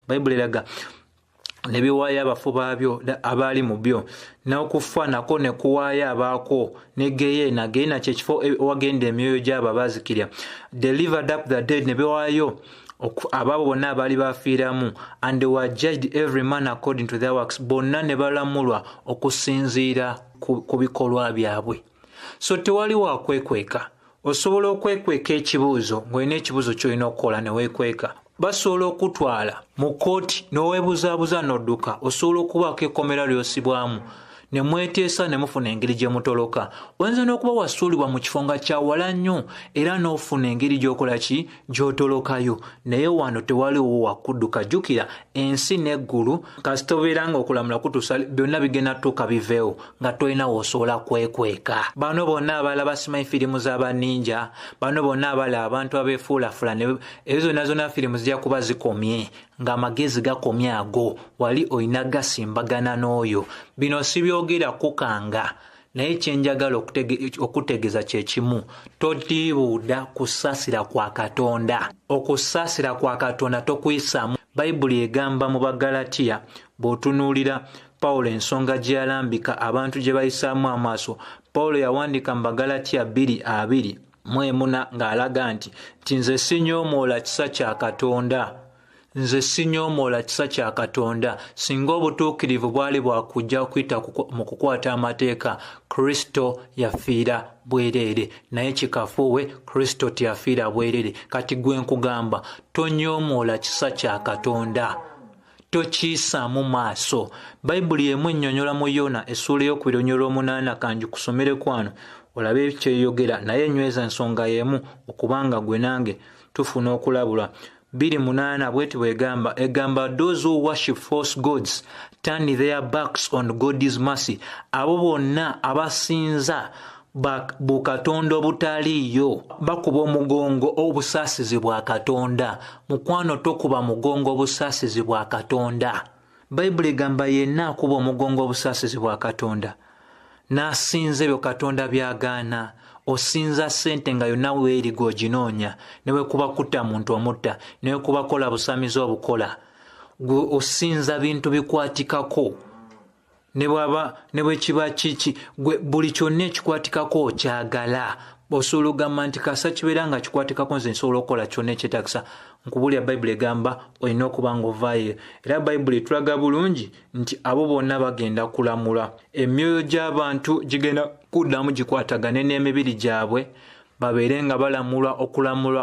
bayibuli eraga ne biwaayo abafu baabyo abaali mu byo n'okufa nako ne kuwaayo abaako ne geyeena kyekifo wagenda emyoyo gy'abo abaazikirya. Delivered up the dead ne biwaayo ababo bonna abaali bafiiramu. And they were judged every man according to their works. Bonna ne balamulwa okusinziira ku bikolwa byabwe. So tewali wakwekweka. Osobola okwekweka ekibuuzo ng'olina ekibuuzo ky'olina okukola ne weekweka. Basobola okutwala mu kooti n'oweebuzaabuza n'odduka. Osobola okubaako ekkomera ly'osibwamu ne mweteesa ne mufuna engeri gye mutoloka. Oyinza n'okuba wasuulibwa mu kifo nga kya wala nnyo era n'ofuna engeri gy'okola ki gy'otolokayo. Naye wano tewaliwo wakudduka. Jjukira ensi n'eggulu kasita obeera nga okulamula kutuusa byonna bigenda tuuka biveewo nga tolina w'osobola kwekweka. Bano bonna abalala basimanyi firimu z'abaninja, bano bonna abalala abantu abeefuulafula, ezo zonna firimu zijja kuba zikomye ng'amagezi gakomye ago, wali olina gasimbagana n'oyo. Bino si byogera kukanga, naye kyenjagala okutegeeza kye kimu: totiibuuda kusaasira kwa Katonda. Okusaasira kwa Katonda tokuyisaamu. Bayibuli egamba mu Bagalatiya, bw'otunuulira Pawulo ensonga gye yalambika abantu gye bayisaamu amaaso. Pawulo yawandiika mu Bagalatiya 2:24 ng'alaga nti nze sinyoomoola kisa kya Katonda. Nze sinyoomoola kisa kya Katonda. Singa obutuukirivu bwali bwakujja okuyita mu kukwata amateeka, Kristo yafiira bwereere. Naye kikafuuwe, Kristo teyafiira bwereere. Kati gwe nkugamba, tonyoomoola kisa kya Katonda, tokiyisaamu maaso. Bayibuli emu ennyonnyola mu Yona essuula y'okubiri kanji kusomere kwano olabe kyeyogera, naye nyweza ensonga y'emu okubanga gwe nange tufuna okulabula. 2:8 bweti bwegamba, egamba those who worship false gods turn their backs on God's mercy. Abo bonna abasinza bukatonda obutaliiyo bakuba omugongo obusaasizi bwa Katonda. Mukwano tokuba mugongo obusaasizi bwa Katonda. Bayibuli egamba yenna akuba omugongo obusaasizi bwa Katonda n'asinza ebyo Katonda byagaana. Osinza ssente nga yonna weeri gw'oginoonya, ne bwe kuba kutta muntu omutta, ne bwe kuba kola busamizi obukola. Osinza bintu bikwatikako, ne bwe kiba kiki, buli kyonna ekikwatikako okyagala. Osobola okugamba nti kasa kibeera nga kikwatikako nze nsobola okukola kyonna ekyetagisa. Nkubulya Bayibuli egamba olina okuba ng'ovaayo. Era Bayibuli etulaga bulungi nti abo bonna bagenda kulamula. Emyoyo gy'abantu gigenda kuddamu gikwatagane n'emibiri gyabwe, babeere nga balamulwa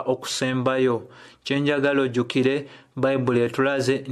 okusembayo. Kyenjagala ojjukire Bayibuli etulaze